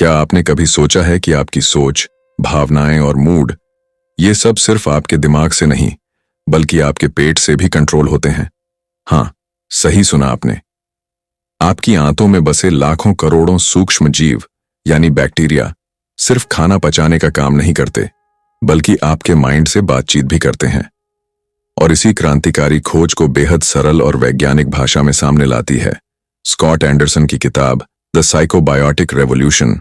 क्या आपने कभी सोचा है कि आपकी सोच, भावनाएं और मूड, ये सब सिर्फ आपके दिमाग से नहीं बल्कि आपके पेट से भी कंट्रोल होते हैं? हाँ, सही सुना आपने। आपकी आंतों में बसे लाखों करोड़ों सूक्ष्म जीव यानी बैक्टीरिया सिर्फ खाना पचाने का काम नहीं करते बल्कि आपके माइंड से बातचीत भी करते हैं। और इसी क्रांतिकारी खोज को बेहद सरल और वैज्ञानिक भाषा में सामने लाती है स्कॉट एंडरसन की किताब द साइकोबायोटिक रेवोल्यूशन।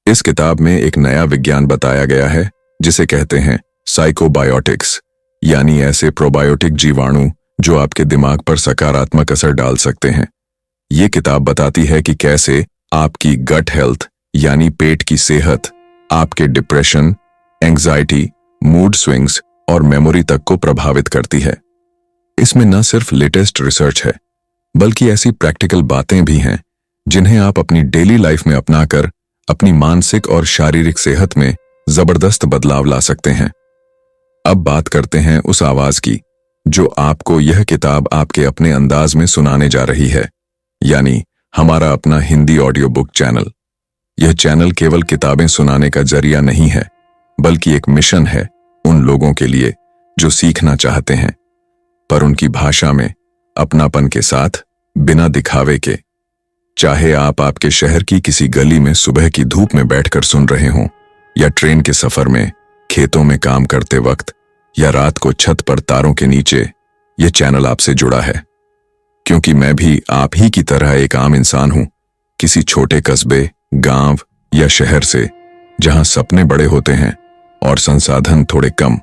इस किताब में एक नया विज्ञान बताया गया है जिसे कहते हैं साइकोबायोटिक्स, यानी ऐसे प्रोबायोटिक जीवाणु जो आपके दिमाग पर सकारात्मक असर डाल सकते हैं। ये किताब बताती है कि कैसे आपकी गट हेल्थ यानी पेट की सेहत आपके डिप्रेशन, एंग्जाइटी, मूड स्विंग्स और मेमोरी तक को प्रभावित करती है। इसमें न सिर्फ लेटेस्ट रिसर्च है बल्कि ऐसी प्रैक्टिकल बातें भी हैं जिन्हें आप अपनी डेली लाइफ में अपनाकर अपनी मानसिक और शारीरिक सेहत में जबरदस्त बदलाव ला सकते हैं। अब बात करते हैं उस आवाज की जो आपको यह किताब आपके अपने अंदाज में सुनाने जा रही है, यानी हमारा अपना हिंदी ऑडियो बुक चैनल। यह चैनल केवल किताबें सुनाने का जरिया नहीं है बल्कि एक मिशन है उन लोगों के लिए जो सीखना चाहते हैं पर उनकी भाषा में, अपनापन के साथ, बिना दिखावे के। चाहे आप आपके शहर की किसी गली में सुबह की धूप में बैठकर सुन रहे हों या ट्रेन के सफर में, खेतों में काम करते वक्त या रात को छत पर तारों के नीचे, यह चैनल आपसे जुड़ा है। क्योंकि मैं भी आप ही की तरह एक आम इंसान हूं, किसी छोटे कस्बे, गांव या शहर से जहां सपने बड़े होते हैं और संसाधन थोड़े कम।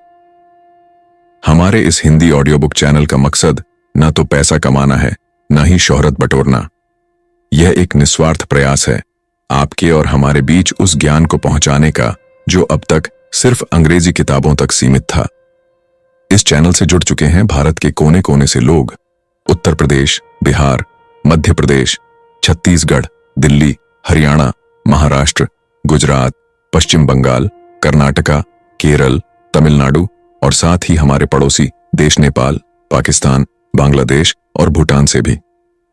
हमारे इस हिंदी ऑडियो बुक चैनल का मकसद न तो पैसा कमाना है, न ही शोहरत बटोरना। यह एक निस्वार्थ प्रयास है आपके और हमारे बीच उस ज्ञान को पहुंचाने का जो अब तक सिर्फ अंग्रेजी किताबों तक सीमित था। इस चैनल से जुड़ चुके हैं भारत के कोने कोने से लोग। उत्तर प्रदेश, बिहार, मध्य प्रदेश, छत्तीसगढ़, दिल्ली, हरियाणा, महाराष्ट्र, गुजरात, पश्चिम बंगाल, कर्नाटका, केरल, तमिलनाडु और साथ ही हमारे पड़ोसी देश नेपाल, पाकिस्तान, बांग्लादेश और भूटान से भी।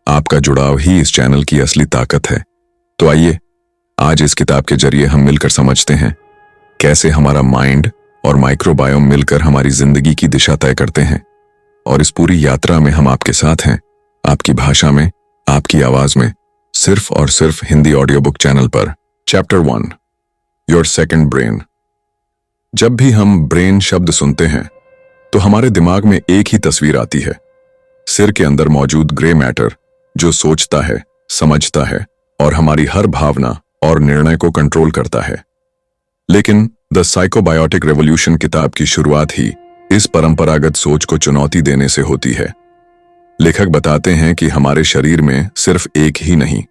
आपका जुड़ाव ही इस चैनल की असली ताकत है। तो आइए आज इस किताब के जरिए हम मिलकर समझते हैं कैसे हमारा माइंड और माइक्रोबायोम मिलकर हमारी जिंदगी की दिशा तय करते हैं। और इस पूरी यात्रा में हम आपके साथ हैं, आपकी भाषा में, आपकी आवाज में, सिर्फ और सिर्फ हिंदी ऑडियो बुक चैनल पर। Chapter 1, your second brain. जब भी हम ब्रेन शब्द सुनते हैं तो हमारे दिमाग में एक ही तस्वीर आती है, सिर के अंदर मौजूद ग्रे मैटर जो सोचता है, समझता है और हमारी हर भावना और निर्णय को कंट्रोल करता है। लेकिन द साइकोबायोटिक रेवोल्यूशन किताब की शुरुआत ही इस परंपरागत सोच को चुनौती देने से होती है। लेखक बताते हैं कि हमारे शरीर में सिर्फ एक ही नहीं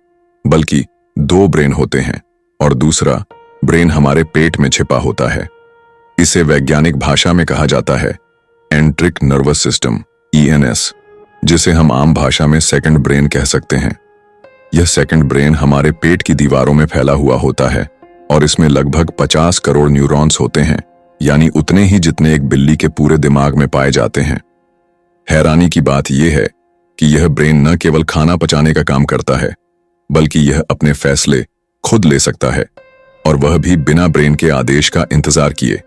बल्कि 2 ब्रेन होते हैं और दूसरा ब्रेन हमारे पेट में छिपा होता है। इसे वैज्ञानिक भाषा में कहा जाता है एंट्रिक नर्वस सिस्टम, ENS, जिसे हम आम भाषा में सेकंड ब्रेन कह सकते हैं। यह सेकंड ब्रेन हमारे पेट की दीवारों में फैला हुआ होता है और इसमें लगभग 50 करोड़ न्यूरॉन्स होते हैं, यानी उतने ही जितने एक बिल्ली के पूरे दिमाग में पाए जाते हैं। हैरानी की बात यह है कि यह ब्रेन न केवल खाना पचाने का काम करता है बल्कि यह अपने फैसले खुद ले सकता है, और वह भी बिना ब्रेन के आदेश का इंतजार किए।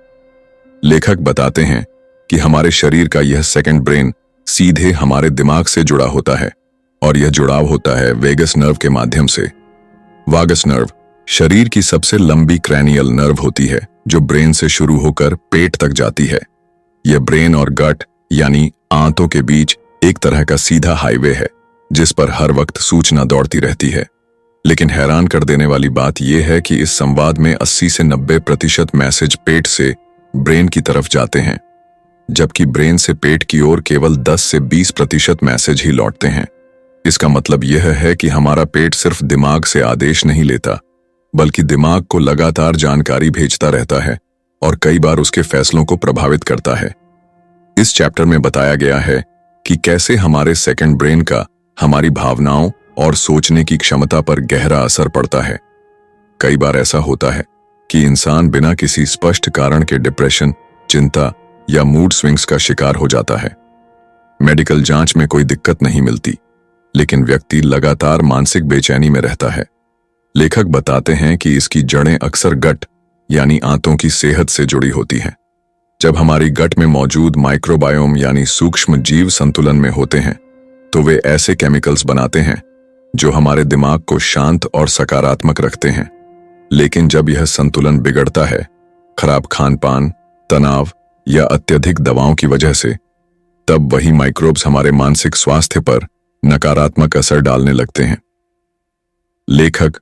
लेखक बताते हैं कि हमारे शरीर का यह सेकंड ब्रेन सीधे हमारे दिमाग से जुड़ा होता है और यह जुड़ाव होता है वेगस नर्व के माध्यम से। वागस नर्व शरीर की सबसे लंबी क्रैनियल नर्व होती है जो ब्रेन से शुरू होकर पेट तक जाती है। यह ब्रेन और गट यानी आंतों के बीच एक तरह का सीधा हाईवे है जिस पर हर वक्त सूचना दौड़ती रहती है। लेकिन हैरान कर देने वाली बात यह है कि इस संवाद में 80 से 90% मैसेज पेट से ब्रेन की तरफ जाते हैं, जबकि ब्रेन से पेट की ओर केवल 10 से 20% मैसेज ही लौटते हैं। इसका मतलब यह है कि हमारा पेट सिर्फ दिमाग से आदेश नहीं लेता बल्कि दिमाग को लगातार जानकारी भेजता रहता है और कई बार उसके फैसलों को प्रभावित करता है। इस चैप्टर में बताया गया है कि कैसे हमारे सेकंड ब्रेन का हमारी भावनाओं और सोचने की क्षमता पर गहरा असर पड़ता है। कई बार ऐसा होता है कि इंसान बिना किसी स्पष्ट कारण के डिप्रेशन, चिंता या मूड स्विंग्स का शिकार हो जाता है। मेडिकल जांच में कोई दिक्कत नहीं मिलती, लेकिन व्यक्ति लगातार मानसिक बेचैनी में रहता है। लेखक बताते हैं कि इसकी जड़ें अक्सर गट यानी आंतों की सेहत से जुड़ी होती हैं। जब हमारी गट में मौजूद माइक्रोबायोम यानी सूक्ष्म जीव संतुलन में होते हैं तो वे ऐसे केमिकल्स बनाते हैं जो हमारे दिमाग को शांत और सकारात्मक रखते हैं। लेकिन जब यह संतुलन बिगड़ता है, खराब खान-पान, तनाव या अत्यधिक दवाओं की वजह से, तब वही माइक्रोब्स हमारे मानसिक स्वास्थ्य पर नकारात्मक असर डालने लगते हैं। लेखक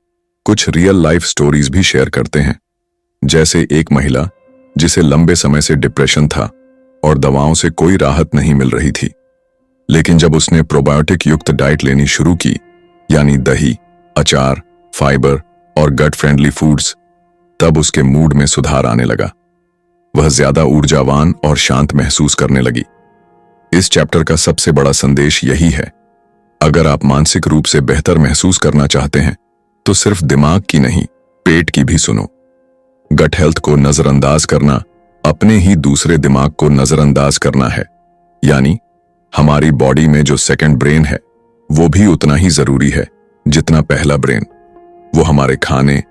कुछ रियल लाइफ स्टोरीज भी शेयर करते हैं, जैसे एक महिला जिसे लंबे समय से डिप्रेशन था और दवाओं से कोई राहत नहीं मिल रही थी। लेकिन जब उसने प्रोबायोटिक युक्त डाइट लेनी शुरू की, यानी दही, अचार, फाइबर और गट फ्रेंडली फूड्स, तब उसके मूड में सुधार आने लगा। वह ज्यादा ऊर्जावान और शांत महसूस करने लगी। इस चैप्टर का सबसे बड़ा संदेश यही है, अगर आप मानसिक रूप से बेहतर महसूस करना चाहते हैं तो सिर्फ दिमाग की नहीं, पेट की भी सुनो। गट हेल्थ को नजरअंदाज करना अपने ही दूसरे दिमाग को नजरअंदाज करना है, यानी हमारी बॉडी में जो सेकंड ब्रेन है वो भी उतना ही जरूरी है जितना पहला ब्रेन। वो हमारे खाने,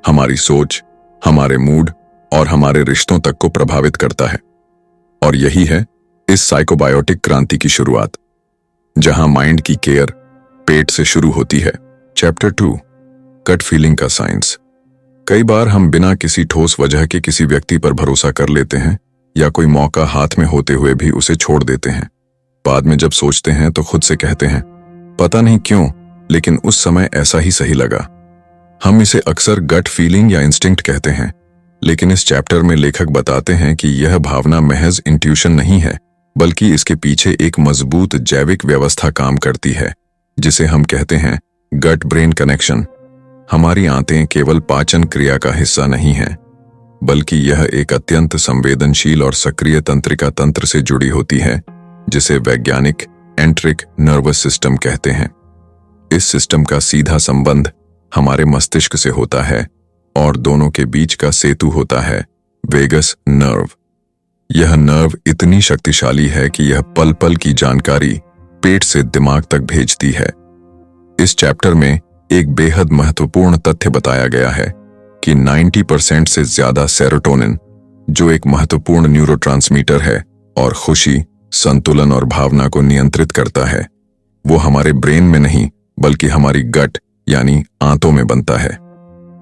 हमारी सोच, हमारे मूड और हमारे रिश्तों तक को प्रभावित करता है। और यही है इस साइकोबायोटिक क्रांति की शुरुआत, जहां माइंड की केयर पेट से शुरू होती है। चैप्टर 2, गट फीलिंग का साइंस। कई बार हम बिना किसी ठोस वजह के किसी व्यक्ति पर भरोसा कर लेते हैं या कोई मौका हाथ में होते हुए भी उसे छोड़ देते हैं। बाद में जब सोचते हैं तो खुद से कहते हैं, पता नहीं क्यों, लेकिन उस समय ऐसा ही सही लगा। हम इसे अक्सर गट फीलिंग या इंस्टिंक्ट कहते हैं, लेकिन इस चैप्टर में लेखक बताते हैं कि यह भावना महज इंट्यूशन नहीं है, बल्कि इसके पीछे एक मजबूत जैविक व्यवस्था काम करती है, जिसे हम कहते हैं गट ब्रेन कनेक्शन। हमारी आंतें केवल पाचन क्रिया का हिस्सा नहीं हैं, बल्कि यह एक अत्यंत संवेदनशील और सक्रिय तंत्रिका तंत्र से जुड़ी होती है, जिसे वैज्ञानिक एंट्रिक नर्वस सिस्टम कहते हैं। इस सिस्टम का सीधा संबंध हमारे मस्तिष्क से होता है और दोनों के बीच का सेतु होता है वेगस नर्व। यह नर्व इतनी शक्तिशाली है कि यह पल पल की जानकारी पेट से दिमाग तक भेजती है। इस चैप्टर में एक बेहद महत्वपूर्ण तथ्य बताया गया है कि 90% से ज्यादा सेरोटोनिन, जो एक महत्वपूर्ण न्यूरोट्रांसमीटर है और खुशी, संतुलन और भावना को नियंत्रित करता है, वो हमारे ब्रेन में नहीं बल्कि हमारी गट यानी आंतों में बनता है।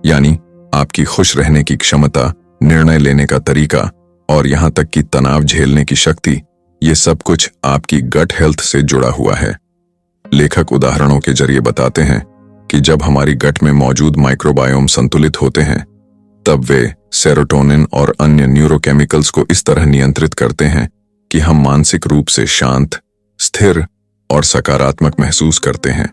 यानी आपकी खुश रहने की क्षमता, निर्णय लेने का तरीका और यहां तक कि तनाव झेलने की शक्ति, ये सब कुछ आपकी गट हेल्थ से जुड़ा हुआ है। लेखक उदाहरणों के जरिए बताते हैं कि जब हमारी गट में मौजूद माइक्रोबायोम संतुलित होते हैं, तब वे सेरोटोनिन और अन्य न्यूरोकेमिकल्स को इस तरह नियंत्रित करते हैं कि हम मानसिक रूप से शांत, स्थिर और सकारात्मक महसूस करते हैं।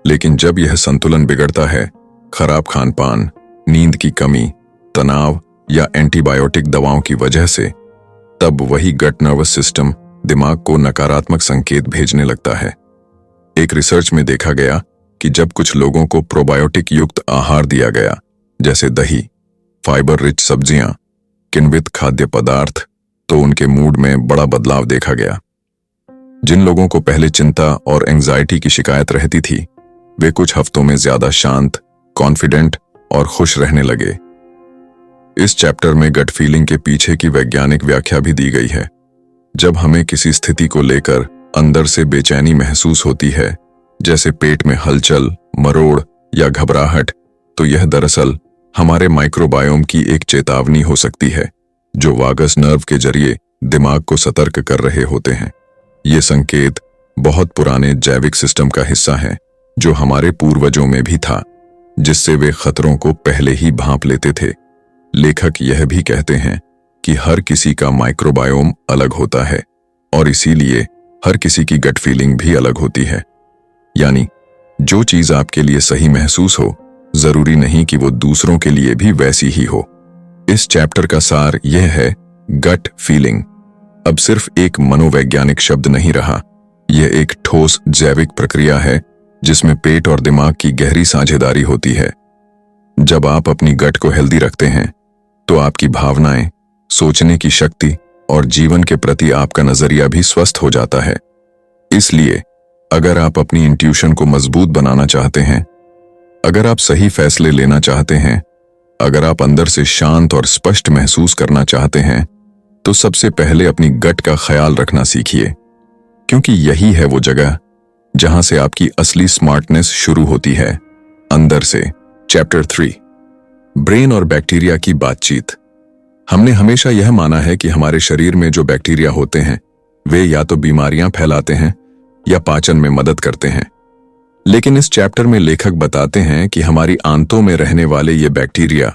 लेकिन जब यह संतुलन बिगड़ता है, खराब खानपान, नींद की कमी, तनाव या एंटीबायोटिक दवाओं की वजह से, तब वही गट नर्वस सिस्टम दिमाग को नकारात्मक संकेत भेजने लगता है। एक रिसर्च में देखा गया कि जब कुछ लोगों को प्रोबायोटिक युक्त आहार दिया गया, जैसे दही, फाइबर रिच सब्जियां, किण्वित खाद्य पदार्थ, तो उनके मूड में बड़ा बदलाव देखा गया। जिन लोगों को पहले चिंता और एंजाइटी की शिकायत रहती थी, वे कुछ हफ्तों में ज्यादा शांत, कॉन्फिडेंट और खुश रहने लगे। इस चैप्टर में गट फीलिंग के पीछे की वैज्ञानिक व्याख्या भी दी गई है। जब हमें किसी स्थिति को लेकर अंदर से बेचैनी महसूस होती है, जैसे पेट में हलचल, मरोड़ या घबराहट, तो यह दरअसल हमारे माइक्रोबायोम की एक चेतावनी हो सकती है, जो वागस नर्व के जरिए दिमाग को सतर्क कर रहे होते हैं। ये संकेत बहुत पुराने जैविक सिस्टम का हिस्सा है, जो हमारे पूर्वजों में भी था, जिससे वे खतरों को पहले ही भांप लेते थे। लेखक यह भी कहते हैं कि हर किसी का माइक्रोबायोम अलग होता है और इसीलिए हर किसी की गट फीलिंग भी अलग होती है। यानी जो चीज आपके लिए सही महसूस हो, जरूरी नहीं कि वो दूसरों के लिए भी वैसी ही हो। इस चैप्टर का सार यह है, गट फीलिंग अब सिर्फ एक मनोवैज्ञानिक शब्द नहीं रहा, यह एक ठोस जैविक प्रक्रिया है जिसमें पेट और दिमाग की गहरी साझेदारी होती है। जब आप अपनी गट को हेल्दी रखते हैं, तो आपकी भावनाएं, सोचने की शक्ति और जीवन के प्रति आपका नजरिया भी स्वस्थ हो जाता है। इसलिए अगर आप अपनी इंट्यूशन को मजबूत बनाना चाहते हैं, अगर आप सही फैसले लेना चाहते हैं, अगर आप अंदर से शांत और स्पष्ट महसूस करना चाहते हैं, तो सबसे पहले अपनी गट का ख्याल रखना सीखिए, क्योंकि यही है वो जगह जहां से आपकी असली स्मार्टनेस शुरू होती है, अंदर से। चैप्टर 3, ब्रेन और बैक्टीरिया की बातचीत। हमने हमेशा यह माना है कि हमारे शरीर में जो बैक्टीरिया होते हैं वे या तो बीमारियां फैलाते हैं या पाचन में मदद करते हैं। लेकिन इस चैप्टर में लेखक बताते हैं कि हमारी आंतों में रहने वाले ये बैक्टीरिया,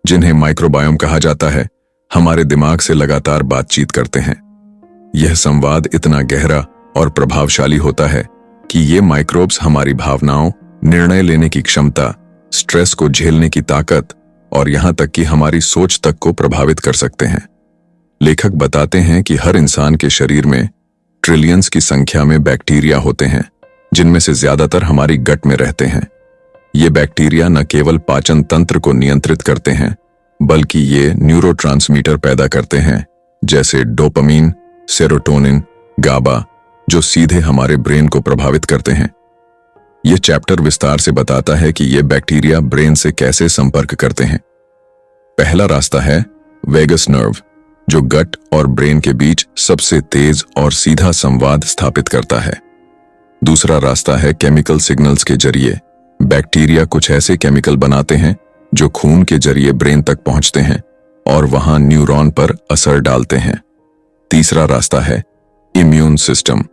जिन्हें माइक्रोबायोम कहा जाता है, हमारे दिमाग से लगातार बातचीत करते हैं। यह संवाद इतना गहरा और प्रभावशाली होता है कि ये माइक्रोब्स हमारी भावनाओं, निर्णय लेने की क्षमता, स्ट्रेस को झेलने की ताकत और यहां तक कि हमारी सोच तक को प्रभावित कर सकते हैं। लेखक बताते हैं कि हर इंसान के शरीर में ट्रिलियंस की संख्या में बैक्टीरिया होते हैं, जिनमें से ज्यादातर हमारी गट में रहते हैं। ये बैक्टीरिया न केवल पाचन तंत्र को नियंत्रित करते हैं, बल्कि ये न्यूरोट्रांसमीटर पैदा करते हैं, जैसे डोपामीन, सेरोटोनिन, गाबा, जो सीधे हमारे ब्रेन को प्रभावित करते हैं। यह चैप्टर विस्तार से बताता है कि ये बैक्टीरिया ब्रेन से कैसे संपर्क करते हैं। पहला रास्ता है वेगस नर्व, जो गट और ब्रेन के बीच सबसे तेज और सीधा संवाद स्थापित करता है। दूसरा रास्ता है केमिकल सिग्नल्स के जरिए। बैक्टीरिया कुछ ऐसे केमिकल बनाते हैं जो खून के जरिए ब्रेन तक पहुंचते हैं और वहां न्यूरॉन पर असर डालते हैं। तीसरा रास्ता है इम्यून सिस्टम।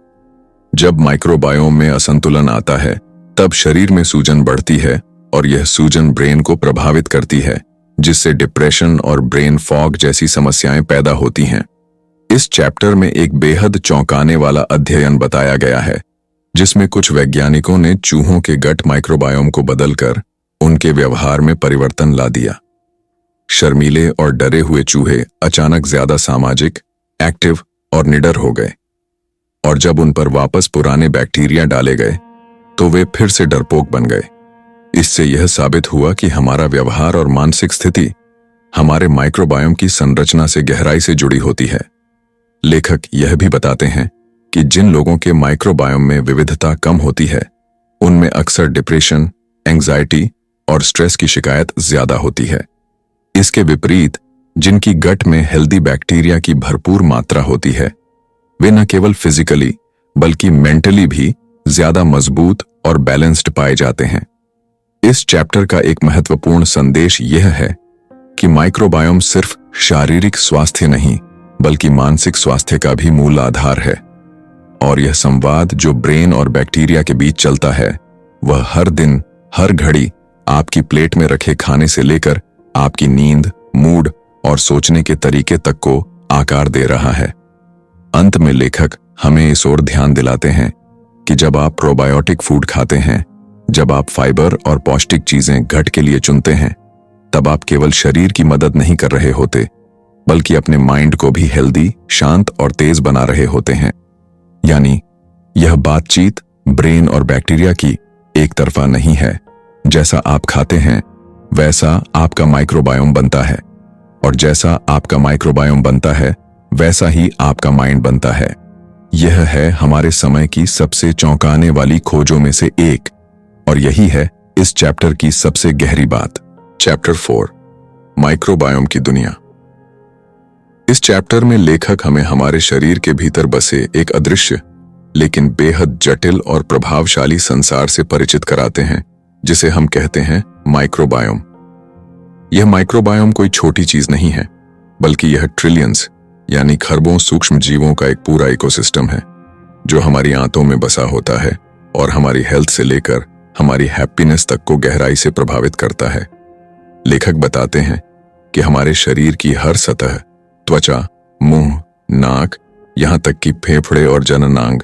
जब माइक्रोबायोम में असंतुलन आता है, तब शरीर में सूजन बढ़ती है और यह सूजन ब्रेन को प्रभावित करती है, जिससे डिप्रेशन और ब्रेन फॉग जैसी समस्याएं पैदा होती हैं। इस चैप्टर में एक बेहद चौंकाने वाला अध्ययन बताया गया है, जिसमें कुछ वैज्ञानिकों ने चूहों के गट माइक्रोबायोम को बदलकर उनके व्यवहार में परिवर्तन ला दिया। शर्मीले और डरे हुए चूहे अचानक ज्यादा सामाजिक, एक्टिव और निडर हो गए, और जब उन पर वापस पुराने बैक्टीरिया डाले गए तो वे फिर से डरपोक बन गए। इससे यह साबित हुआ कि हमारा व्यवहार और मानसिक स्थिति हमारे माइक्रोबायोम की संरचना से गहराई से जुड़ी होती है। लेखक यह भी बताते हैं कि जिन लोगों के माइक्रोबायोम में विविधता कम होती है, उनमें अक्सर डिप्रेशन, एंजाइटी और स्ट्रेस की शिकायत ज्यादा होती है। इसके विपरीत जिनकी गट में हेल्दी बैक्टीरिया की भरपूर मात्रा होती है, वे न केवल फिजिकली बल्कि मेंटली भी ज्यादा मजबूत और बैलेंस्ड पाए जाते हैं। इस चैप्टर का एक महत्वपूर्ण संदेश यह है कि माइक्रोबायोम सिर्फ शारीरिक स्वास्थ्य नहीं, बल्कि मानसिक स्वास्थ्य का भी मूल आधार है। और यह संवाद जो ब्रेन और बैक्टीरिया के बीच चलता है, वह हर दिन, हर घड़ी आपकी प्लेट में रखे खाने से लेकर आपकी नींद, मूड और सोचने के तरीके तक को आकार दे रहा है। अंत में लेखक हमें इस ओर ध्यान दिलाते हैं कि जब आप प्रोबायोटिक फूड खाते हैं, जब आप फाइबर और पौष्टिक चीजें गट के लिए चुनते हैं, तब आप केवल शरीर की मदद नहीं कर रहे होते, बल्कि अपने माइंड को भी हेल्दी, शांत और तेज बना रहे होते हैं। यानी यह बातचीत ब्रेन और बैक्टीरिया की एक तरफा नहीं है। जैसा आप खाते हैं, वैसा आपका माइक्रोबायोम बनता है, और जैसा आपका माइक्रोबायोम बनता है, वैसा ही आपका माइंड बनता है। यह है हमारे समय की सबसे चौंकाने वाली खोजों में से एक, और यही है इस चैप्टर की सबसे गहरी बात। चैप्टर 4, माइक्रोबायोम की दुनिया। इस चैप्टर में लेखक हमें हमारे शरीर के भीतर बसे एक अदृश्य लेकिन बेहद जटिल और प्रभावशाली संसार से परिचित कराते हैं, जिसे हम कहते हैं माइक्रोबायोम। यह माइक्रोबायोम कोई छोटी चीज नहीं है, बल्कि यह ट्रिलियंस यानी खरबों सूक्ष्म जीवों का एक पूरा इकोसिस्टम है, जो हमारी आंतों में बसा होता है और हमारी हेल्थ से लेकर हमारी हैप्पीनेस तक को गहराई से प्रभावित करता है। लेखक बताते हैं कि हमारे शरीर की हर सतह, त्वचा, मुंह, नाक, यहां तक कि फेफड़े और जननांग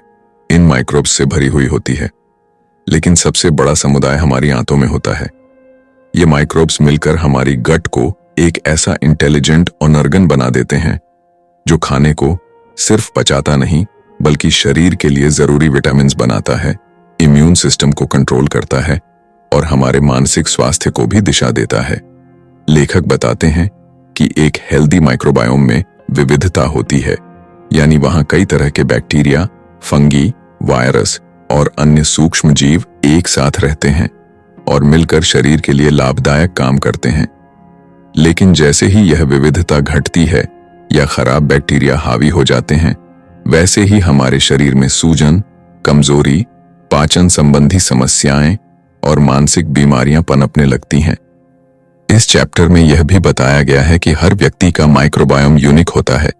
इन माइक्रोब्स से भरी हुई होती है। लेकिन सबसे बड़ा समुदाय हमारी आंतों में होता है। ये माइक्रोब्स मिलकर हमारी गट को एक ऐसा इंटेलिजेंट ऑर्गन बना देते हैं जो खाने को सिर्फ पचाता नहीं, बल्कि शरीर के लिए जरूरी विटामिन बनाता है, इम्यून सिस्टम को कंट्रोल करता है और हमारे मानसिक स्वास्थ्य को भी दिशा देता है। लेखक बताते हैं कि एक हेल्दी माइक्रोबायोम में विविधता होती है, यानी वहां कई तरह के बैक्टीरिया, फंगी, वायरस और अन्य सूक्ष्म जीव एक साथ रहते हैं। और मिलकर शरीर के लिए लाभदायक काम करते हैं। लेकिन जैसे ही यह विविधता घटती है या खराब बैक्टीरिया हावी हो जाते हैं, वैसे ही हमारे शरीर में सूजन, कमजोरी, पाचन संबंधी समस्याएं और मानसिक बीमारियां पनपने लगती हैं। इस चैप्टर में यह भी बताया गया है कि हर व्यक्ति का माइक्रोबायोम यूनिक होता है,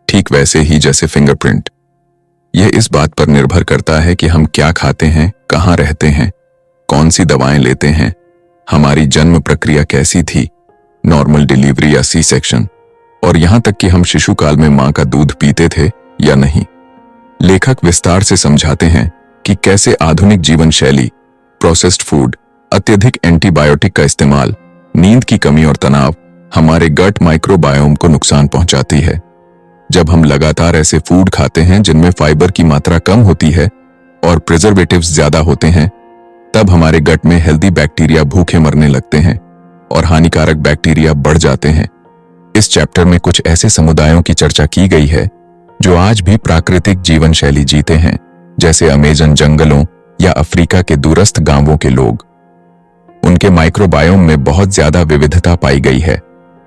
ठीक वैसे ही जैसे फिंगरप्रिंट। यह इस बात पर निर्भर करता है कि हम क्या खाते हैं, कहाँ रहते हैं, कौन सी दवाएं लेते हैं, हमारी जन्म प्रक्रिया कैसी थी, नॉर्मल डिलीवरी या सी सेक्शन, और यहां तक कि हम शिशुकाल में मां का दूध पीते थे या नहीं। लेखक विस्तार से समझाते हैं कि कैसे आधुनिक जीवन शैली, प्रोसेस्ड फूड, अत्यधिक एंटीबायोटिक का इस्तेमाल, नींद की कमी और तनाव हमारे गट माइक्रोबायोम को नुकसान पहुंचाती है। जब हम लगातार ऐसे फूड खाते हैं जिनमें फाइबर की मात्रा कम होती है और प्रिजर्वेटिव्स ज्यादा होते हैं, तब हमारे गट में हेल्दी बैक्टीरिया भूखे मरने लगते हैं और हानिकारक बैक्टीरिया बढ़ जाते हैं। इस चैप्टर में कुछ ऐसे समुदायों की चर्चा की गई है जो आज भी प्राकृतिक जीवन शैली जीते हैं, जैसे अमेजन जंगलों या अफ्रीका के दूरस्थ गांवों के लोग। उनके माइक्रोबायोम में बहुत ज्यादा विविधता पाई गई है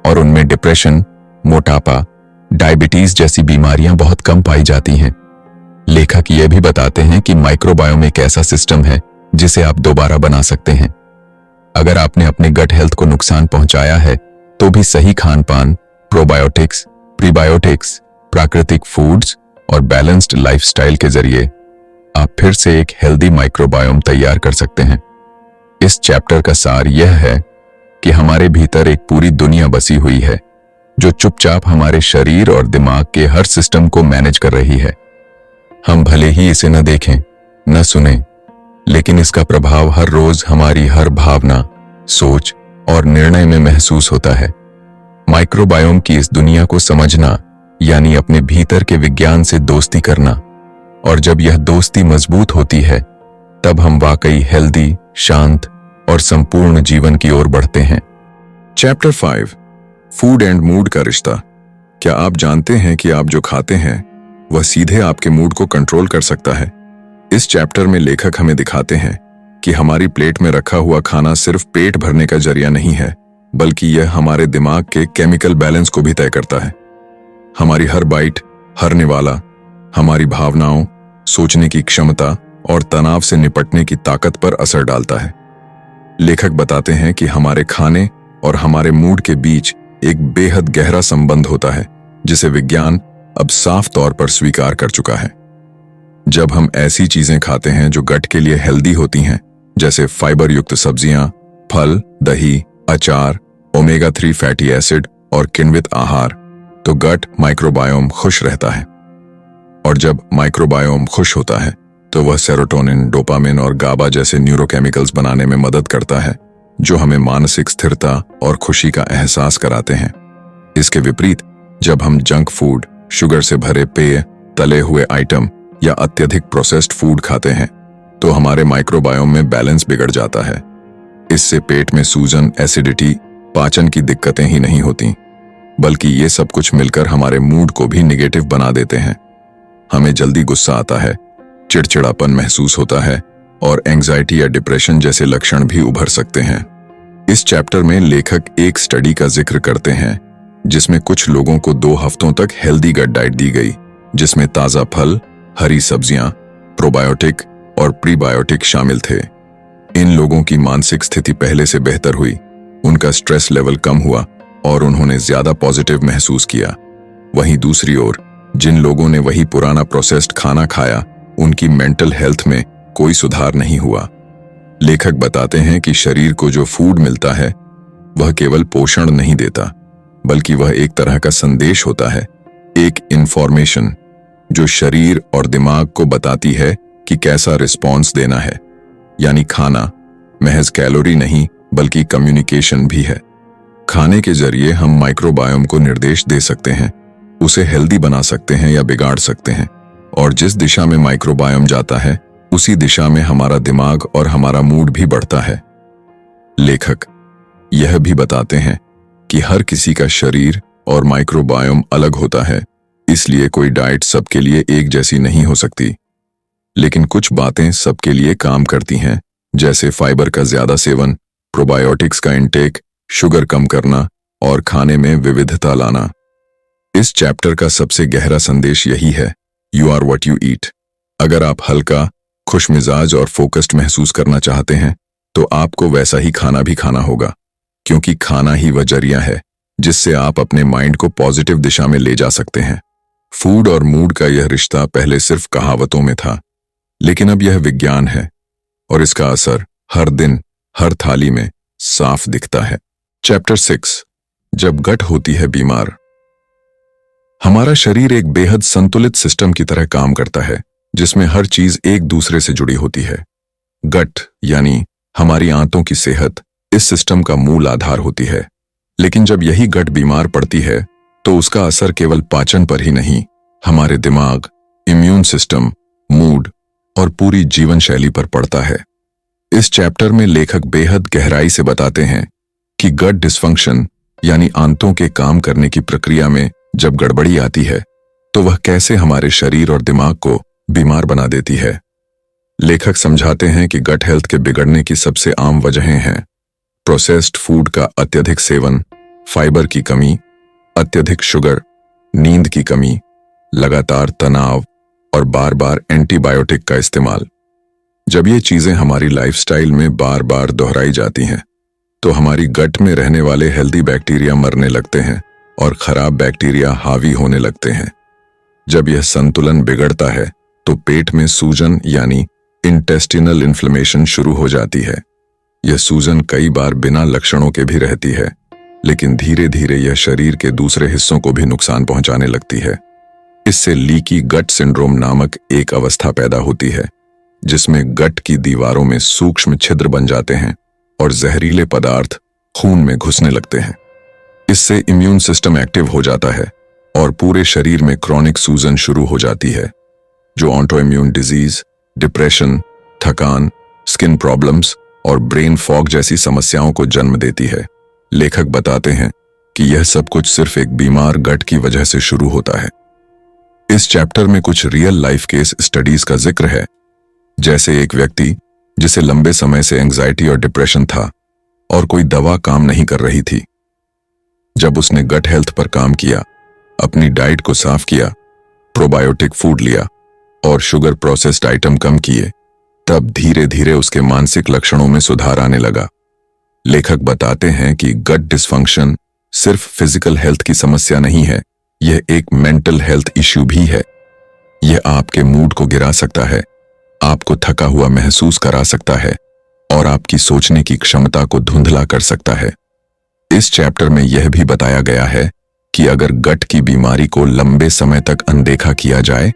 और उनमें डिप्रेशन, मोटापा, डायबिटीज जैसी बीमारियां बहुत कम पाई जाती हैं। लेखक यह भी बताते हैं कि माइक्रोबायोम एक ऐसा सिस्टम है जिसे आप दोबारा बना सकते हैं। अगर आपने अपने गट हेल्थ को नुकसान पहुंचाया है, तो भी सही खान-पान, प्रोबायोटिक्स, प्रीबायोटिक्स, प्राकृतिक फूड्स और बैलेंस्ड लाइफस्टाइल के जरिए आप फिर से एक हेल्दी माइक्रोबायोम तैयार कर सकते हैं। इस चैप्टर का सार यह है कि हमारे भीतर एक पूरी दुनिया बसी हुई है जो चुपचाप हमारे शरीर और दिमाग के हर सिस्टम को मैनेज कर रही है। हम भले ही इसे न देखें, न सुने, लेकिन इसका प्रभाव हर रोज हमारी हर भावना, सोच और निर्णय में महसूस होता है। माइक्रोबायोम की इस दुनिया को समझना यानी अपने भीतर के विज्ञान से दोस्ती करना, और जब यह दोस्ती मजबूत होती है, तब हम वाकई हेल्दी, शांत और संपूर्ण जीवन की ओर बढ़ते हैं। चैप्टर 5, फूड एंड मूड का रिश्ता। क्या आप जानते हैं कि आप जो खाते हैं वह सीधे आपके मूड को कंट्रोल कर सकता है? इस चैप्टर में लेखक हमें दिखाते हैं कि हमारी प्लेट में रखा हुआ खाना सिर्फ पेट भरने का जरिया नहीं है, बल्कि यह हमारे दिमाग के केमिकल बैलेंस को भी तय करता है। हमारी हर बाइट, हर निवाला हमारी भावनाओं, सोचने की क्षमता और तनाव से निपटने की ताकत पर असर डालता है। लेखक बताते हैं कि हमारे खाने और हमारे मूड के बीच एक बेहद गहरा संबंध होता है, जिसे विज्ञान अब साफ तौर पर स्वीकार कर चुका है। जब हम ऐसी चीजें खाते हैं जो गट के लिए हेल्दी होती हैं, जैसे फाइबर युक्त सब्जियां, फल, दही, अचार, ओमेगा 3 फैटी एसिड और किण्वित आहार, तो गट माइक्रोबायोम खुश रहता है। और जब माइक्रोबायोम खुश होता है, तो वह सेरोटोनिन, डोपामिन और गाबा जैसे न्यूरोकेमिकल्स बनाने में मदद करता है, जो हमें मानसिक स्थिरता और खुशी का एहसास कराते हैं। इसके विपरीत, जब हम जंक फूड, शुगर से भरे पेय, तले हुए आइटम या अत्यधिक प्रोसेस्ड फूड खाते हैं, तो हमारे माइक्रोबायोम में बैलेंस बिगड़ जाता है। इससे पेट में सूजन, एसिडिटी, पाचन की दिक्कतें ही नहीं होती, बल्कि ये सब कुछ मिलकर हमारे मूड को भी निगेटिव बना देते हैं। हमें जल्दी गुस्सा आता है, चिड़चिड़ापन महसूस होता है और एंजाइटी या डिप्रेशन जैसे लक्षण भी उभर सकते हैं। इस चैप्टर में लेखक एक स्टडी का जिक्र करते हैं जिसमें कुछ लोगों को 2 हफ्तों तक हेल्दी गट डाइट दी गई, जिसमें ताजा फल, हरी सब्जियां, प्रोबायोटिक और प्रीबायोटिक शामिल थे। इन लोगों की मानसिक स्थिति पहले से बेहतर हुई, उनका स्ट्रेस लेवल कम हुआ और उन्होंने ज्यादा पॉजिटिव महसूस किया। वहीं दूसरी ओर जिन लोगों ने वही पुराना प्रोसेस्ड खाना खाया, उनकी मेंटल हेल्थ में कोई सुधार नहीं हुआ। लेखक बताते हैं कि शरीर को जो फूड मिलता है वह केवल पोषण नहीं देता, बल्कि वह एक तरह का संदेश होता है, एक इंफॉर्मेशन जो शरीर और दिमाग को बताती है कि कैसा रिस्पॉन्स देना है। यानी खाना महज कैलोरी नहीं, बल्कि कम्युनिकेशन भी है। खाने के जरिए हम माइक्रोबायोम को निर्देश दे सकते हैं, उसे हेल्दी बना सकते हैं या बिगाड़ सकते हैं, और जिस दिशा में माइक्रोबायोम जाता है, उसी दिशा में हमारा दिमाग और हमारा मूड भी बढ़ता है। लेखक यह भी बताते हैं कि हर किसी का शरीर और माइक्रोबायोम अलग होता है, इसलिए कोई डाइट सबके लिए एक जैसी नहीं हो सकती। लेकिन कुछ बातें सबके लिए काम करती हैं, जैसे फाइबर का ज्यादा सेवन, प्रोबायोटिक्स का इंटेक, शुगर कम करना और खाने में विविधता लाना। इस चैप्टर का सबसे गहरा संदेश यही है, you are what you eat. अगर आप हल्का, खुशमिजाज और फोकस्ड महसूस करना चाहते हैं तो आपको वैसा ही खाना भी खाना होगा, क्योंकि खाना ही वह जरिया है जिससे आप अपने माइंड को पॉजिटिव दिशा में ले जा सकते हैं। फूड और मूड का यह रिश्ता पहले सिर्फ कहावतों में था, लेकिन अब यह विज्ञान है और इसका असर हर दिन हर थाली में साफ दिखता है। चैप्टर 6, जब गट होती है बीमार। हमारा शरीर एक बेहद संतुलित सिस्टम की तरह काम करता है, जिसमें हर चीज एक दूसरे से जुड़ी होती है। गट यानी हमारी आंतों की सेहत इस सिस्टम का मूल आधार होती है। लेकिन जब यही गट बीमार पड़ती है तो उसका असर केवल पाचन पर ही नहीं, हमारे दिमाग, इम्यून सिस्टम, मूड और पूरी जीवन शैली पर पड़ता है। इस चैप्टर में लेखक बेहद गहराई से बताते हैं कि गट डिस्फंक्शन यानी आंतों के काम करने की प्रक्रिया में जब गड़बड़ी आती है तो वह कैसे हमारे शरीर और दिमाग को बीमार बना देती है। लेखक समझाते हैं कि गट हेल्थ के बिगड़ने की सबसे आम वजहें हैं प्रोसेस्ड फूड का अत्यधिक सेवन, फाइबर की कमी, अत्यधिक शुगर, नींद की कमी, लगातार तनाव और बार बार एंटीबायोटिक का इस्तेमाल। जब ये चीजें हमारी लाइफस्टाइल में बार बार दोहराई जाती हैं तो हमारी गट में रहने वाले हेल्दी बैक्टीरिया मरने लगते हैं और खराब बैक्टीरिया हावी होने लगते हैं। जब यह संतुलन बिगड़ता है तो पेट में सूजन यानी इंटेस्टिनल इन्फ्लेमेशन शुरू हो जाती है। यह सूजन कई बार बिना लक्षणों के भी रहती है, लेकिन धीरे धीरे यह शरीर के दूसरे हिस्सों को भी नुकसान पहुंचाने लगती है। इससे लीकी गट सिंड्रोम नामक एक अवस्था पैदा होती है, जिसमें गट की दीवारों में सूक्ष्म छिद्र बन जाते हैं और जहरीले पदार्थ खून में घुसने लगते हैं। इससे इम्यून सिस्टम एक्टिव हो जाता है और पूरे शरीर में क्रॉनिक सूजन शुरू हो जाती है, जो ऑटोइम्यून डिजीज, डिप्रेशन, थकान, स्किन प्रॉब्लम्स और ब्रेन फॉग जैसी समस्याओं को जन्म देती है। लेखक बताते हैं कि यह सब कुछ सिर्फ एक बीमार गट की वजह से शुरू होता है। इस चैप्टर में कुछ रियल लाइफ केस स्टडीज का जिक्र है, जैसे एक व्यक्ति जिसे लंबे समय से एंजाइटी और डिप्रेशन था और कोई दवा काम नहीं कर रही थी। जब उसने गट हेल्थ पर काम किया, अपनी डाइट को साफ किया, प्रोबायोटिक फूड लिया और शुगर प्रोसेस्ड आइटम कम किए, तब धीरे धीरे उसके मानसिक लक्षणों में सुधार आने लगा। लेखक बताते हैं कि गट डिस्फंक्शन सिर्फ फिजिकल हेल्थ की समस्या नहीं है, यह एक मेंटल हेल्थ इश्यू भी है। यह आपके मूड को गिरा सकता है, आपको थका हुआ महसूस करा सकता है और आपकी सोचने की क्षमता को धुंधला कर सकता है। इस चैप्टर में यह भी बताया गया है कि अगर गट की बीमारी को लंबे समय तक अनदेखा किया जाए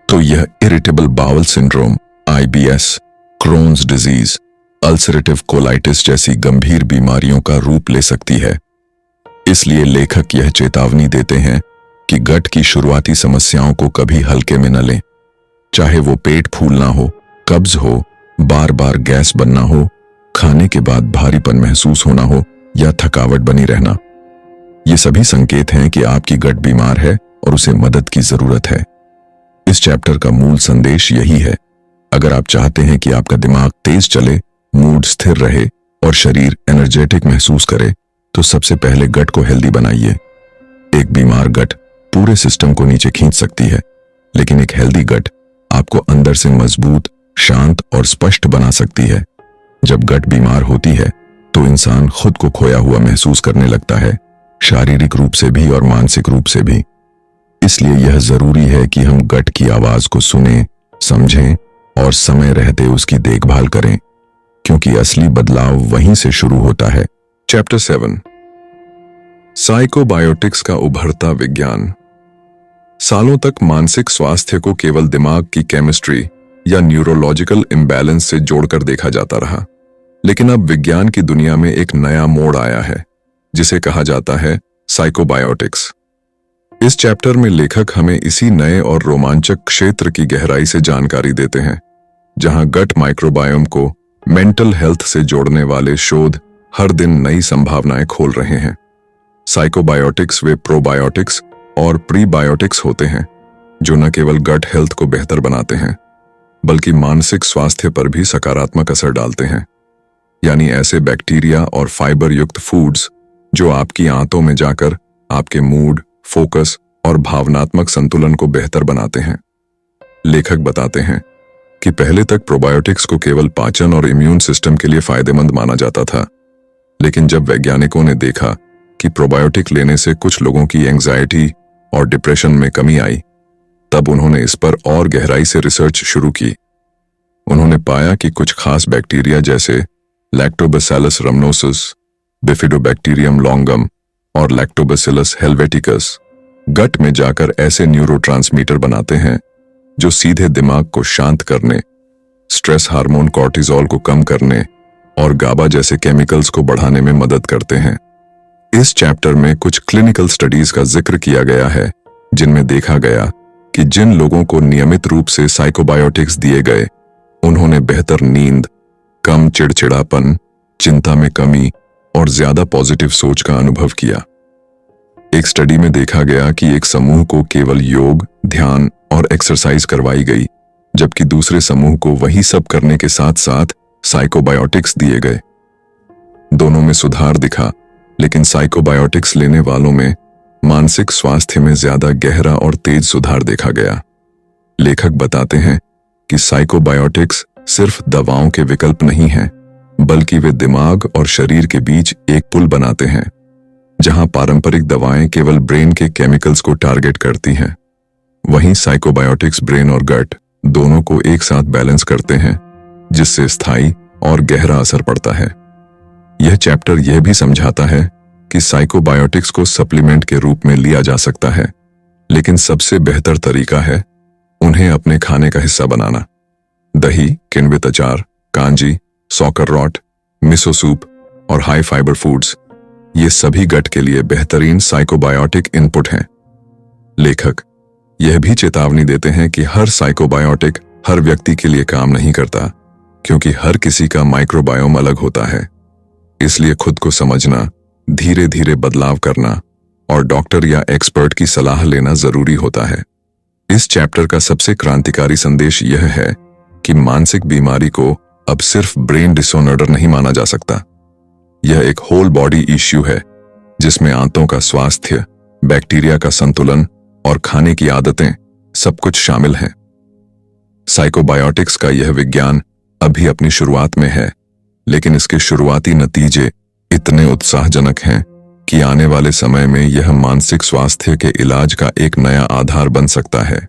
तो यह irritable bowel syndrome, IBS, Crohn's disease, ulcerative colitis जैसी गंभीर बीमारियों का रूप ले सकती है। इसलिए लेखक यह चेतावनी देते हैं कि गट की शुरुआती समस्याओं को कभी हल्के में न लें, चाहे वो पेट फूलना हो, कब्ज हो, बार बार गैस बनना हो, खाने के बाद भारीपन महसूस होना हो या थकावट बनी रहना। ये सभी संकेत हैं कि आपकी गट बीमार है और उसे मदद की जरूरत है। इस चैप्टर का मूल संदेश यही है, अगर आप चाहते हैं कि आपका दिमाग तेज चले, मूड स्थिर रहे और शरीर एनर्जेटिक महसूस करे, तो सबसे पहले गट को हेल्दी बनाइए। एक बीमार गट पूरे सिस्टम को नीचे खींच सकती है, लेकिन एक हेल्दी गट आपको अंदर से मजबूत, शांत और स्पष्ट बना सकती है। जब गट बीमार होती है तो इंसान खुद को खोया हुआ महसूस करने लगता है, शारीरिक रूप से भी और मानसिक रूप से भी। इसलिए यह जरूरी है कि हम गट की आवाज को सुनें, समझें और समय रहते उसकी देखभाल करें, क्योंकि असली बदलाव वहीं से शुरू होता है। चैप्टर 7, साइकोबायोटिक्स का उभरता विज्ञान। सालों तक मानसिक स्वास्थ्य को केवल दिमाग की केमिस्ट्री या न्यूरोलॉजिकल इम्बैलेंस से जोड़कर देखा जाता रहा, लेकिन अब विज्ञान की दुनिया में एक नया मोड़ आया है, जिसे कहा जाता है साइकोबायोटिक्स। इस चैप्टर में लेखक हमें इसी नए और रोमांचक क्षेत्र की गहराई से जानकारी देते हैं, जहां गट माइक्रोबायोम को मेंटल हेल्थ से जोड़ने वाले शोध हर दिन नई संभावनाएं खोल रहे हैं। साइकोबायोटिक्स वे प्रोबायोटिक्स और प्रीबायोटिक्स होते हैं, जो न केवल गट हेल्थ को बेहतर बनाते हैं, बल्कि मानसिक स्वास्थ्य पर भी सकारात्मक असर डालते हैं। यानी ऐसे बैक्टीरिया और फाइबर युक्त फूड्स जो आपकी आंतों में जाकर आपके मूड, फोकस और भावनात्मक संतुलन को बेहतर बनाते हैं। लेखक बताते हैं कि पहले तक प्रोबायोटिक्स को केवल पाचन और इम्यून सिस्टम के लिए फायदेमंद माना जाता था, लेकिन जब वैज्ञानिकों ने देखा कि प्रोबायोटिक लेने से कुछ लोगों की एंजाइटी और डिप्रेशन में कमी आई, तब उन्होंने इस पर और गहराई से रिसर्च शुरू की। उन्होंने पाया कि कुछ खास बैक्टीरिया जैसे लैक्टोबैसिलस रमनोसिस, बिफिडोबैक्टीरियम लॉन्गम और लैक्टोबैसिलस हेल्वेटिकस गट में जाकर ऐसे न्यूरोट्रांसमीटर बनाते हैं जो सीधे दिमाग को शांत करने, स्ट्रेस हार्मोन कॉर्टिजोल को कम करने और गाबा जैसे केमिकल्स को बढ़ाने में मदद करते हैं। इस चैप्टर में कुछ क्लिनिकल स्टडीज का जिक्र किया गया है जिनमें देखा गया कि जिन लोगों को नियमित रूप से साइकोबायोटिक्स दिए गए उन्होंने बेहतर नींद, कम चिड़चिड़ापन, चिंता में कमी और ज्यादा पॉजिटिव सोच का अनुभव किया। एक स्टडी में देखा गया कि एक समूह को केवल योग, ध्यान और एक्सरसाइज करवाई गई, जबकि दूसरे समूह को वही सब करने के साथ साथ साइकोबायोटिक्स दिए गए। दोनों में सुधार दिखा, लेकिन साइकोबायोटिक्स लेने वालों में मानसिक स्वास्थ्य में ज्यादा गहरा और तेज सुधार देखा गया। लेखक बताते हैं कि साइकोबायोटिक्स सिर्फ दवाओं के विकल्प नहीं हैं, बल्कि वे दिमाग और शरीर के बीच एक पुल बनाते हैं। जहां पारंपरिक दवाएं केवल ब्रेन के केमिकल्स को टारगेट करती हैं, वहीं साइकोबायोटिक्स ब्रेन और गट दोनों को एक साथ बैलेंस करते हैं, जिससे स्थायी और गहरा असर पड़ता है। यह चैप्टर यह भी समझाता है कि साइकोबायोटिक्स को सप्लीमेंट के रूप में लिया जा सकता है, लेकिन सबसे बेहतर तरीका है उन्हें अपने खाने का हिस्सा बनाना। दही, किण्वित अचार, कांजी, सौकररॉट, मिसो सूप और हाई फाइबर फूड्स, ये सभी गट के लिए बेहतरीन साइकोबायोटिक इनपुट हैं। लेखक यह भी चेतावनी देते हैं कि हर साइकोबायोटिक हर व्यक्ति के लिए काम नहीं करता, क्योंकि हर किसी का माइक्रोबायोम अलग होता है। इसलिए खुद को समझना, धीरे धीरे बदलाव करना और डॉक्टर या एक्सपर्ट की सलाह लेना जरूरी होता है। इस चैप्टर का सबसे क्रांतिकारी संदेश यह है कि मानसिक बीमारी को अब सिर्फ ब्रेन डिसऑर्डर नहीं माना जा सकता। यह एक होल बॉडी इश्यू है, जिसमें आंतों का स्वास्थ्य, बैक्टीरिया का संतुलन और खाने की आदतें सब कुछ शामिल हैं। साइकोबायोटिक्स का यह विज्ञान अभी अपनी शुरुआत में है, लेकिन इसके शुरुआती नतीजे इतने उत्साहजनक हैं कि आने वाले समय में यह मानसिक स्वास्थ्य के इलाज का एक नया आधार बन सकता है।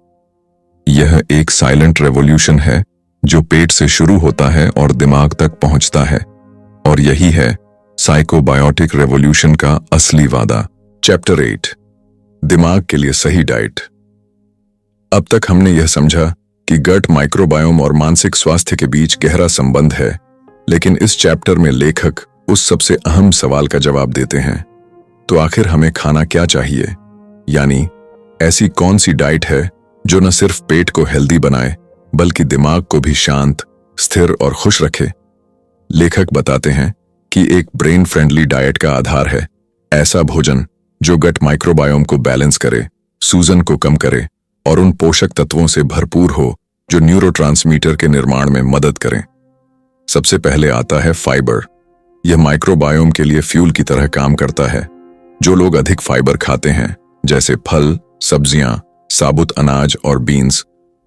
यह एक साइलेंट रेवोल्यूशन है जो पेट से शुरू होता है और दिमाग तक पहुंचता है, और यही है साइकोबायोटिक रेवोल्यूशन का असली वादा। चैप्टर 8, दिमाग के लिए सही डाइट। अब तक हमने यह समझा कि गट माइक्रोबायोम और मानसिक स्वास्थ्य के बीच गहरा संबंध है, लेकिन इस चैप्टर में लेखक उस सबसे अहम सवाल का जवाब देते हैं, तो आखिर हमें खाना क्या चाहिए? यानी ऐसी कौन सी डाइट है जो न सिर्फ पेट को हेल्दी बनाए, बल्कि दिमाग को भी शांत, स्थिर और खुश रखे। लेखक बताते हैं कि एक ब्रेन फ्रेंडली डाइट का आधार है ऐसा भोजन जो गट माइक्रोबायोम को बैलेंस करे, सूजन को कम करे और उन पोषक तत्वों से भरपूर हो जो न्यूरोट्रांसमीटर के निर्माण में मदद करें। सबसे पहले आता है फाइबर। यह माइक्रोबायोम के लिए फ्यूल की तरह काम करता है। जो लोग अधिक फाइबर खाते हैं, जैसे फल, सब्जियां, साबुत अनाज और बीन्स,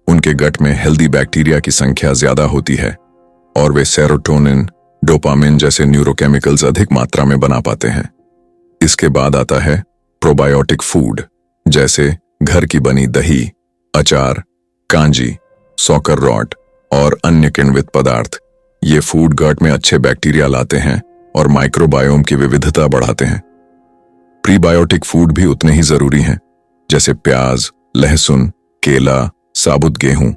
उनके गट में हेल्दी बैक्टीरिया की संख्या ज्यादा होती है और वे सेरोटोनिन, डोपामिन जैसे न्यूरोकेमिकल्स अधिक मात्रा में बना पाते हैं। इसके बाद आता है प्रोबायोटिक फूड, जैसे घर की बनी दही, अचार, कांजी, सौकररॉट और अन्य किण्वित पदार्थ। ये फूड गट में अच्छे बैक्टीरिया लाते हैं और माइक्रोबायोम की विविधता बढ़ाते हैं। प्रीबायोटिक फूड भी उतने ही जरूरी हैं, जैसे प्याज, लहसुन, केला, साबुत गेहूं।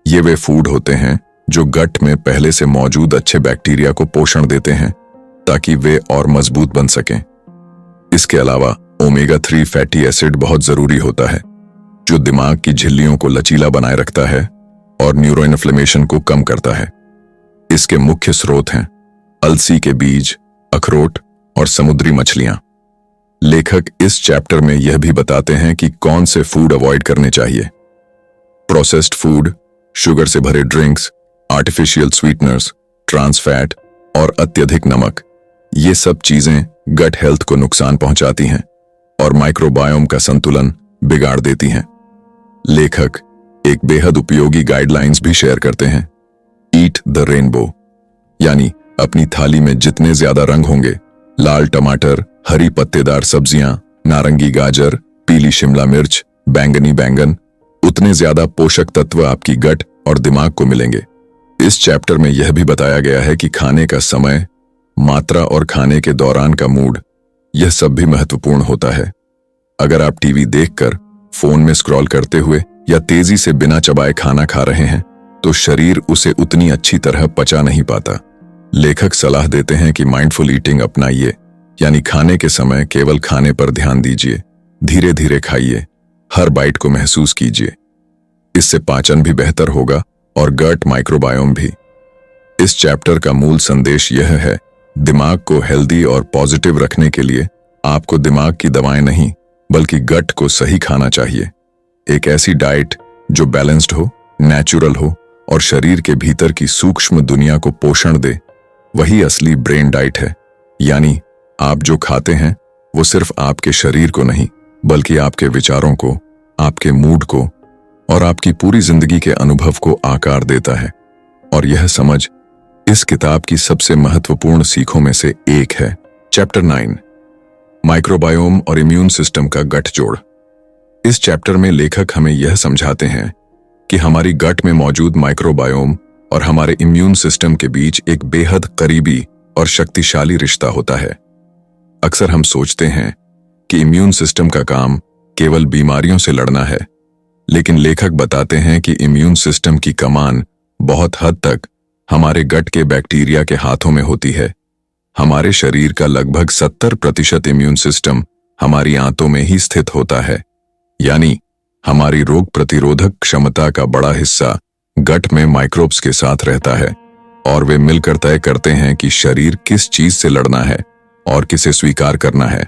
ये वे फूड होते हैं जो गट में पहले से मौजूद अच्छे बैक्टीरिया को पोषण देते हैं ताकि वे और मजबूत बन सकें। इसके अलावा ओमेगा 3 फैटी एसिड बहुत जरूरी होता है, जो दिमाग की झिल्लियों को लचीला बनाए रखता है और न्यूरोइन्फ्लेमेशन को कम करता है। इसके मुख्य स्रोत हैं अलसी के बीज, अखरोट और समुद्री मछलियां। लेखक इस चैप्टर में यह भी बताते हैं कि कौन से फूड अवॉइड करने चाहिए। प्रोसेस्ड फूड, शुगर से भरे drinks, artificial sweeteners, trans fat और अत्यधिक नमक, ये सब चीजें गट हेल्थ को नुकसान पहुंचाती हैं और माइक्रोबायोम का संतुलन बिगाड़ देती हैं। लेखक एक बेहद उपयोगी गाइडलाइंस भी शेयर करते हैं। ईट द रेनबो, यानी अपनी थाली में जितने ज्यादा रंग होंगे, लाल टमाटर, हरी पत्तेदार सब्जियां, नारंगी गाजर, पीली शिमला मिर्च, बैंगनी बैंगन, उतने ज्यादा पोषक तत्व आपकी गट और दिमाग को मिलेंगे। इस चैप्टर में यह भी बताया गया है कि खाने का समय, मात्रा और खाने के दौरान का मूड, यह सब भी महत्वपूर्ण होता है। अगर आप टीवी देखकर, फोन में स्क्रॉल करते हुए या तेजी से बिना चबाए खाना खा रहे हैं तो शरीर उसे उतनी अच्छी तरह पचा नहीं पाता। लेखक सलाह देते हैं कि माइंडफुल ईटिंग अपनाइए, यानी खाने के समय केवल खाने पर ध्यान दीजिए, धीरे धीरे खाइए, हर बाइट को महसूस कीजिए। इससे पाचन भी बेहतर होगा और गट माइक्रोबायोम भी। इस चैप्टर का मूल संदेश यह है, दिमाग को हेल्दी और पॉजिटिव रखने के लिए आपको दिमाग की दवाएं नहीं बल्कि गट को सही खाना चाहिए। एक ऐसी डाइट जो बैलेंस्ड हो, नेचुरल हो और शरीर के भीतर की सूक्ष्म दुनिया को पोषण दे, वही असली ब्रेन डाइट है। यानी आप जो खाते हैं वो सिर्फ आपके शरीर को नहीं बल्कि आपके विचारों को, आपके मूड को और आपकी पूरी जिंदगी के अनुभव को आकार देता है। और यह समझ इस किताब की सबसे महत्वपूर्ण सीखों में से एक है। चैप्टर 9, माइक्रोबायोम और इम्यून सिस्टम का गठजोड़। इस चैप्टर में लेखक हमें यह समझाते हैं कि हमारी गट में मौजूद माइक्रोबायोम और हमारे इम्यून सिस्टम के बीच एक बेहद करीबी और शक्तिशाली रिश्ता होता है। अक्सर हम सोचते हैं कि इम्यून सिस्टम का काम केवल बीमारियों से लड़ना है, लेकिन लेखक बताते हैं कि इम्यून सिस्टम की कमान बहुत हद तक हमारे गट के बैक्टीरिया के हाथों में होती है। हमारे शरीर का लगभग 70% इम्यून सिस्टम हमारी आंतों में ही स्थित होता है, यानी हमारी रोग प्रतिरोधक क्षमता का बड़ा हिस्सा गट में माइक्रोब्स के साथ रहता है और वे मिलकर तय करते हैं कि शरीर किस चीज से लड़ना है और किसे स्वीकार करना है।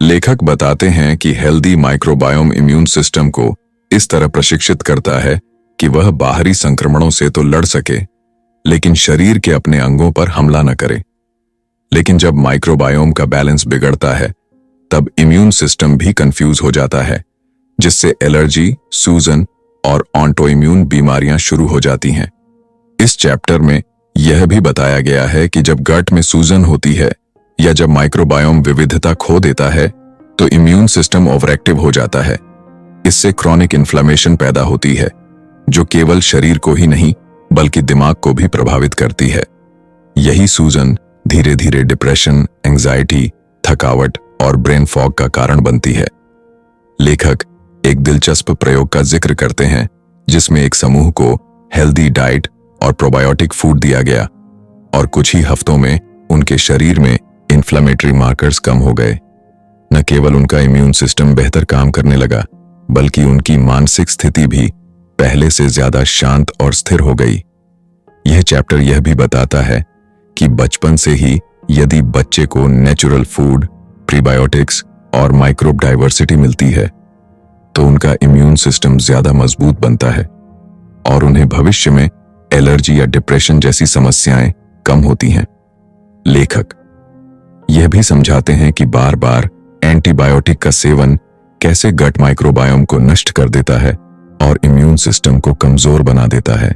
लेखक बताते हैं कि हेल्दी माइक्रोबायोम इम्यून सिस्टम को इस तरह प्रशिक्षित करता है कि वह बाहरी संक्रमणों से तो लड़ सके, लेकिन शरीर के अपने अंगों पर हमला न करे। लेकिन जब माइक्रोबायोम का बैलेंस बिगड़ता है, तब इम्यून सिस्टम भी कंफ्यूज हो जाता है, जिससे एलर्जी, सूजन और ऑटोइम्यून बीमारियां शुरू हो जाती हैं। इस चैप्टर में यह भी बताया गया है कि जब गट में सूजन होती है या जब माइक्रोबायोम विविधता खो देता है, तो इम्यून सिस्टम ओवरएक्टिव हो जाता है। इससे क्रॉनिक इन्फ्लेमेशन पैदा होती है, जो केवल शरीर को ही नहीं बल्कि दिमाग को भी प्रभावित करती है। यही सूजन धीरे धीरे डिप्रेशन, एंजाइटी, थकावट और ब्रेन फॉग का कारण बनती है। लेखक एक दिलचस्प प्रयोग का जिक्र करते हैं, जिसमें एक समूह को हेल्दी डाइट और प्रोबायोटिक फूड दिया गया और कुछ ही हफ्तों में उनके शरीर में इन्फ्लेमेटरी मार्कर्स कम हो गए। न केवल उनका इम्यून सिस्टम बेहतर काम करने लगा, बल्कि उनकी मानसिक स्थिति भी पहले से ज्यादा शांत और स्थिर हो गई। यह चैप्टर यह भी बताता है कि बचपन से ही यदि बच्चे को नेचुरल फूड, प्रीबायोटिक्स और माइक्रोब डाइवर्सिटी मिलती है, तो उनका इम्यून सिस्टम ज्यादा मजबूत बनता है और उन्हें भविष्य में एलर्जी या डिप्रेशन जैसी समस्याएं कम होती हैं। लेखक यह भी समझाते हैं कि बार बार एंटीबायोटिक का सेवन कैसे गट माइक्रोबायोम को नष्ट कर देता है और इम्यून सिस्टम को कमजोर बना देता है।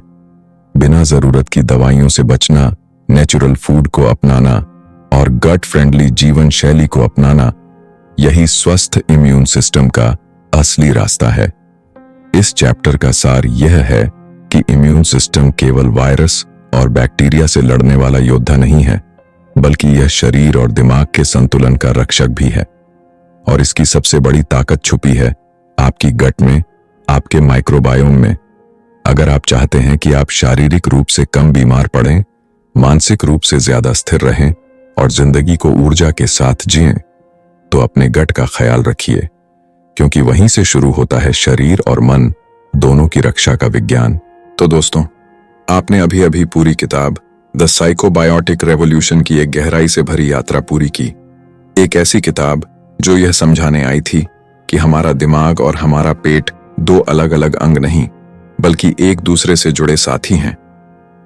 बिना जरूरत की दवाइयों से बचना, नेचुरल फूड को अपनाना और गट फ्रेंडली जीवन शैली को अपनाना, यही स्वस्थ इम्यून सिस्टम का असली रास्ता है। इस चैप्टर का सार यह है कि इम्यून सिस्टम केवल वायरस और बैक्टीरिया से लड़ने वाला योद्धा नहीं है, बल्कि यह शरीर और दिमाग के संतुलन का रक्षक भी है। और इसकी सबसे बड़ी ताकत छुपी है आपकी गट में, आपके माइक्रोबायोम में। अगर आप चाहते हैं कि आप शारीरिक रूप से कम बीमार पड़ें, मानसिक रूप से ज्यादा स्थिर रहें और जिंदगी को ऊर्जा के साथ जिएं, तो अपने गट का ख्याल रखिए, क्योंकि वहीं से शुरू होता है शरीर और मन दोनों की रक्षा का विज्ञान। तो दोस्तों, आपने अभी अभी पूरी किताब द साइकोबायोटिक रेवोल्यूशन की एक गहराई से भरी यात्रा पूरी की। एक ऐसी किताब जो यह समझाने आई थी कि हमारा दिमाग और हमारा पेट दो अलग अलग अंग नहीं, बल्कि एक दूसरे से जुड़े साथी हैं।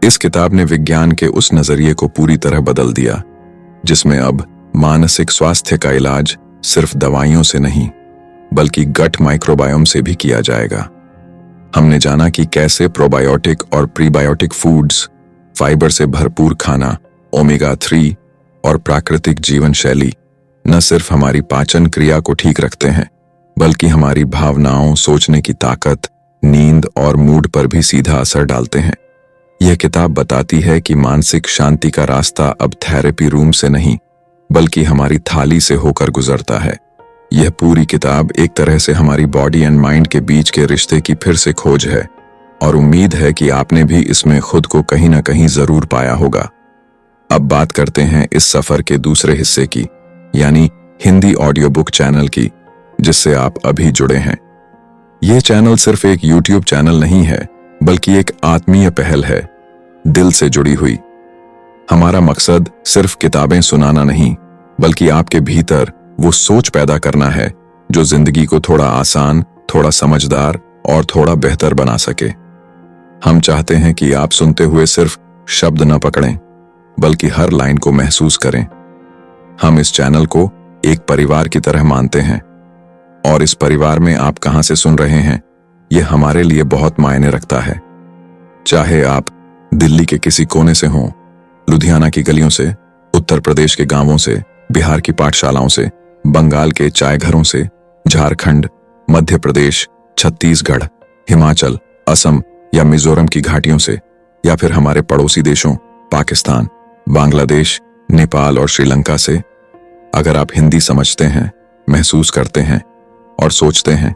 इस किताब ने विज्ञान के उस नजरिए को पूरी तरह बदल दिया जिसमें अब मानसिक स्वास्थ्य का इलाज सिर्फ दवाइयों से नहीं बल्कि गट माइक्रोबायोम से भी किया जाएगा। हमने जाना कि कैसे प्रोबायोटिक और प्रीबायोटिक फूड्स, फाइबर से भरपूर खाना, ओमेगा 3 और प्राकृतिक जीवन शैली न सिर्फ हमारी पाचन क्रिया को ठीक रखते हैं बल्कि हमारी भावनाओं, सोचने की ताकत, नींद और मूड पर भी सीधा असर डालते हैं। यह किताब बताती है कि मानसिक शांति का रास्ता अब थेरेपी रूम से नहीं बल्कि हमारी थाली से होकर गुजरता है। यह पूरी किताब एक तरह से हमारी बॉडी एंड माइंड के बीच के रिश्ते की फिर से खोज है और उम्मीद है कि आपने भी इसमें खुद को कहीं ना कहीं जरूर पाया होगा। अब बात करते हैं इस सफर के दूसरे हिस्से की, यानी हिंदी ऑडियो बुक चैनल की, जिससे आप अभी जुड़े हैं। यह चैनल सिर्फ एक यूट्यूब चैनल नहीं है बल्कि एक आत्मीय पहल है, दिल से जुड़ी हुई। हमारा मकसद सिर्फ किताबें सुनाना नहीं बल्कि आपके भीतर वो सोच पैदा करना है जो जिंदगी को थोड़ा आसान, थोड़ा समझदार और थोड़ा बेहतर बना सके। हम चाहते हैं कि आप सुनते हुए सिर्फ शब्द न पकड़ें बल्कि हर लाइन को महसूस करें। हम इस चैनल को एक परिवार की तरह मानते हैं और इस परिवार में आप कहां से सुन रहे हैं यह हमारे लिए बहुत मायने रखता है। चाहे आप दिल्ली के किसी कोने से हों, लुधियाना की गलियों से, उत्तर प्रदेश के गांवों से, बिहार की पाठशालाओं से, बंगाल के चाय घरों से, झारखंड, मध्य प्रदेश, छत्तीसगढ़, हिमाचल, असम या मिजोरम की घाटियों से, या फिर हमारे पड़ोसी देशों पाकिस्तान, बांग्लादेश, नेपाल और श्रीलंका से, अगर आप हिंदी समझते हैं, महसूस करते हैं और सोचते हैं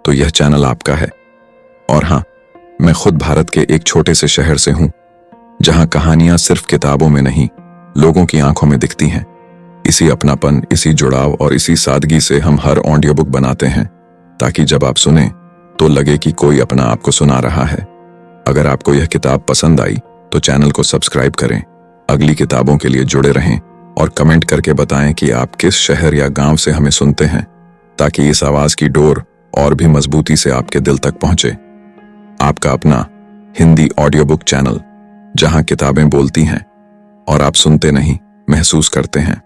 तो यह चैनल आपका है। और हाँ, मैं खुद भारत के एक छोटे से शहर से हूं जहां कहानियां सिर्फ किताबों में नहीं, लोगों की आंखों में दिखती हैं। इसी अपनापन, इसी जुड़ाव और इसी सादगी से हम हर ऑडियो बुक बनाते हैं ताकि जब आप सुने तो लगे कि कोई अपना आपको सुना रहा है। अगर आपको यह किताब पसंद आई तो चैनल को सब्सक्राइब करें, अगली किताबों के लिए जुड़े रहें और कमेंट करके बताएं कि आप किस शहर या गांव से हमें सुनते हैं ताकि इस आवाज की डोर और भी मजबूती से आपके दिल तक पहुंचे। आपका अपना हिंदी ऑडियो बुक चैनल, जहां किताबें बोलती हैं और आप सुनते नहीं, महसूस करते हैं।